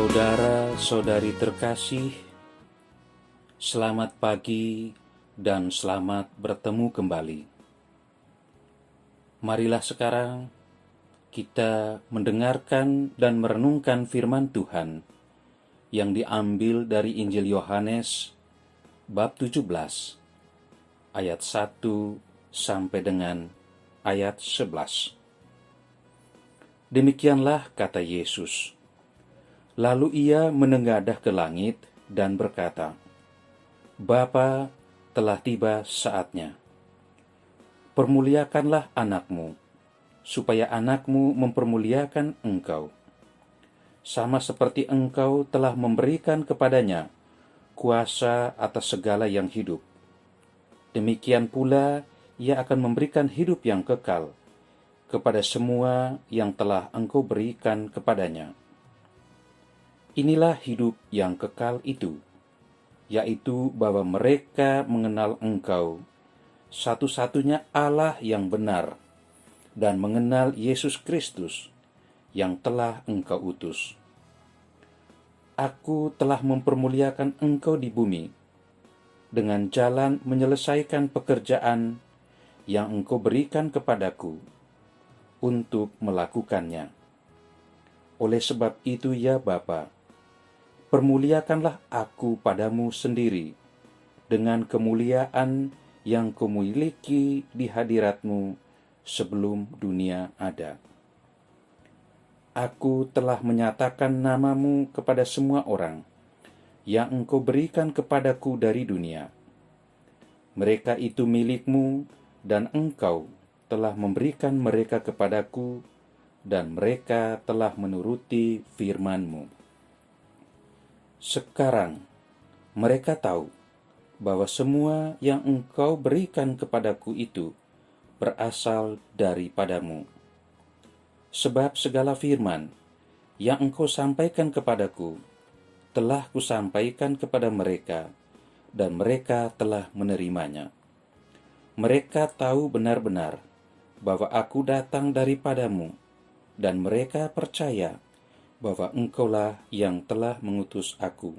Saudara-saudari terkasih, selamat pagi dan selamat bertemu kembali. Marilah sekarang kita mendengarkan dan merenungkan firman Tuhan yang diambil dari Injil Yohanes bab 17 ayat 1 sampai dengan ayat 11. Demikianlah kata Yesus. Lalu ia menengadah ke langit dan berkata, Bapa, telah tiba saatnya. Permuliakanlah anakmu, supaya anakmu mempermuliakan engkau. Sama seperti engkau telah memberikan kepadanya kuasa atas segala yang hidup. Demikian pula ia akan memberikan hidup yang kekal kepada semua yang telah engkau berikan kepadanya. Inilah hidup yang kekal itu, yaitu bahwa mereka mengenal Engkau, satu-satunya Allah yang benar, dan mengenal Yesus Kristus yang telah Engkau utus. Aku telah mempermuliakan Engkau di bumi, dengan jalan menyelesaikan pekerjaan yang Engkau berikan kepadaku untuk melakukannya. Oleh sebab itu ya Bapa, permuliakanlah aku padamu sendiri dengan kemuliaan yang kumiliki di hadiratmu sebelum dunia ada. Aku telah menyatakan namamu kepada semua orang yang engkau berikan kepadaku dari dunia. Mereka itu milikmu dan engkau telah memberikan mereka kepadaku dan mereka telah menuruti firman-Mu. Sekarang mereka tahu bahwa semua yang engkau berikan kepadaku itu berasal daripadamu. Sebab segala firman yang engkau sampaikan kepadaku telah kusampaikan kepada mereka, dan mereka telah menerimanya. Mereka tahu benar-benar bahwa aku datang daripadamu, dan mereka percaya bahwa engkaulah yang telah mengutus aku.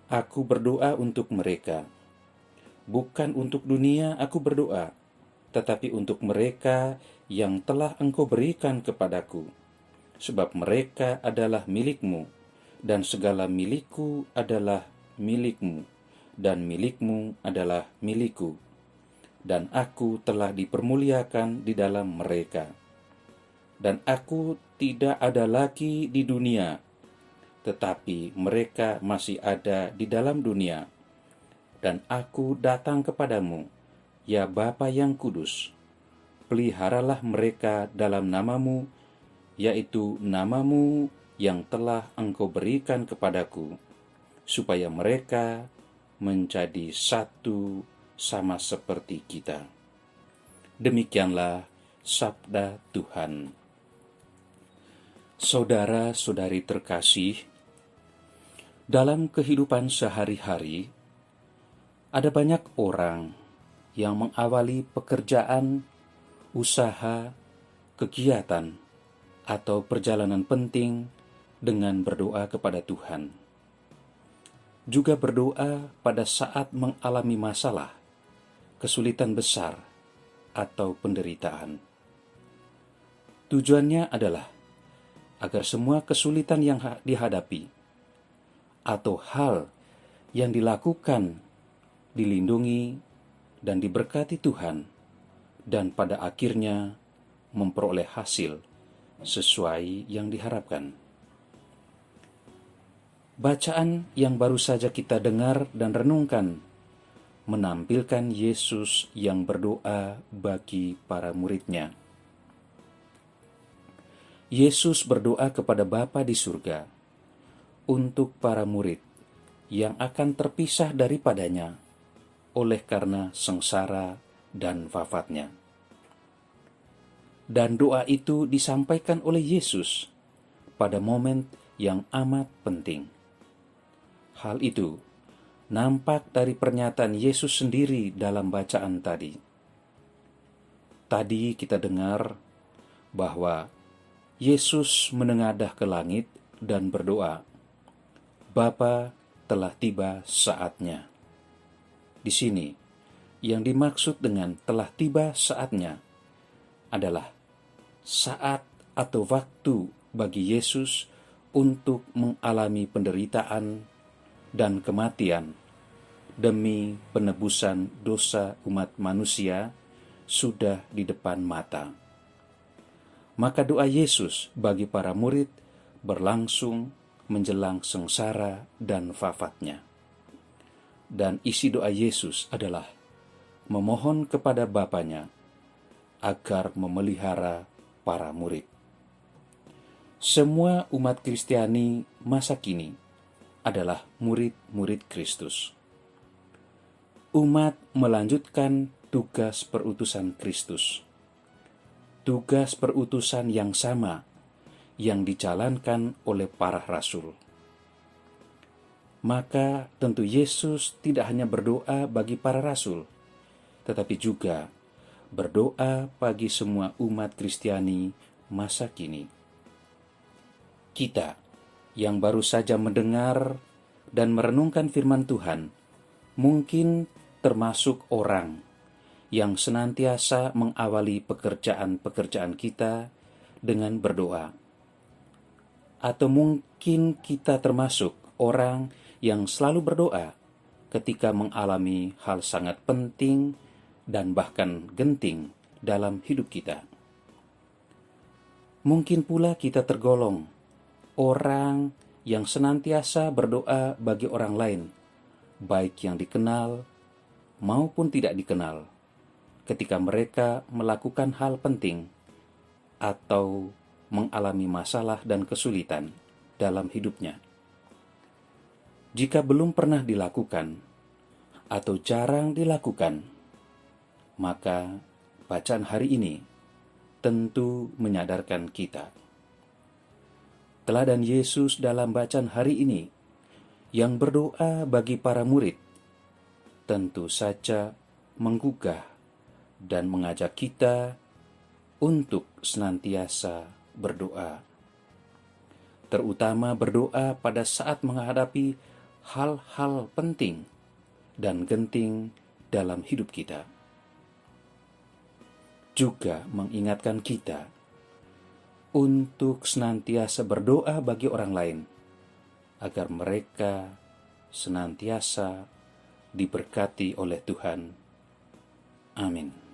Aku berdoa untuk mereka. Bukan untuk dunia aku berdoa, tetapi untuk mereka yang telah engkau berikan kepadaku. Sebab mereka adalah milikmu, dan segala milikku adalah milikmu, dan milikmu adalah milikku. Dan aku telah dipermuliakan di dalam mereka. Dan aku tidak ada lagi di dunia, tetapi mereka masih ada di dalam dunia. Dan aku datang kepadamu, ya Bapa yang kudus. Peliharalah mereka dalam namamu, yaitu namamu yang telah engkau berikan kepadaku, supaya mereka menjadi satu sama seperti kita. Demikianlah sabda Tuhan. Saudara-saudari terkasih, dalam kehidupan sehari-hari, ada banyak orang yang mengawali pekerjaan, usaha, kegiatan, atau perjalanan penting dengan berdoa kepada Tuhan. Juga berdoa pada saat mengalami masalah, kesulitan besar, atau penderitaan. Tujuannya adalah agar semua kesulitan yang dihadapi atau hal yang dilakukan dilindungi dan diberkati Tuhan, dan pada akhirnya memperoleh hasil sesuai yang diharapkan. Bacaan yang baru saja kita dengar dan renungkan menampilkan Yesus yang berdoa bagi para murid-Nya. Yesus berdoa kepada Bapa di surga untuk para murid yang akan terpisah daripadanya oleh karena sengsara dan wafatnya. Dan doa itu disampaikan oleh Yesus pada momen yang amat penting. Hal itu nampak dari pernyataan Yesus sendiri dalam bacaan tadi. Tadi kita dengar bahwa Yesus menengadah ke langit dan berdoa, "Bapa, telah tiba saatnya." Di sini, yang dimaksud dengan telah tiba saatnya adalah saat atau waktu bagi Yesus untuk mengalami penderitaan dan kematian demi penebusan dosa umat manusia sudah di depan mata. Maka doa Yesus bagi para murid berlangsung menjelang sengsara dan wafatnya. Dan isi doa Yesus adalah memohon kepada Bapanya agar memelihara para murid. Semua umat Kristiani masa kini adalah murid-murid Kristus. Umat melanjutkan tugas perutusan Kristus. Tugas perutusan yang sama yang dijalankan oleh para rasul. Maka tentu Yesus tidak hanya berdoa bagi para rasul, tetapi juga berdoa bagi semua umat Kristiani masa kini. Kita yang baru saja mendengar dan merenungkan firman Tuhan, mungkin termasuk orang yang senantiasa mengawali pekerjaan-pekerjaan kita dengan berdoa. Atau mungkin kita termasuk orang yang selalu berdoa ketika mengalami hal sangat penting dan bahkan genting dalam hidup kita. Mungkin pula kita tergolong orang yang senantiasa berdoa bagi orang lain, baik yang dikenal maupun tidak dikenal, ketika mereka melakukan hal penting atau mengalami masalah dan kesulitan dalam hidupnya. Jika belum pernah dilakukan atau jarang dilakukan, maka bacaan hari ini tentu menyadarkan kita. Teladan Yesus dalam bacaan hari ini yang berdoa bagi para murid tentu saja menggugah dan mengajak kita untuk senantiasa berdoa. Terutama berdoa pada saat menghadapi hal-hal penting dan genting dalam hidup kita. Juga mengingatkan kita untuk senantiasa berdoa bagi orang lain, agar mereka senantiasa diberkati oleh Tuhan. Amin.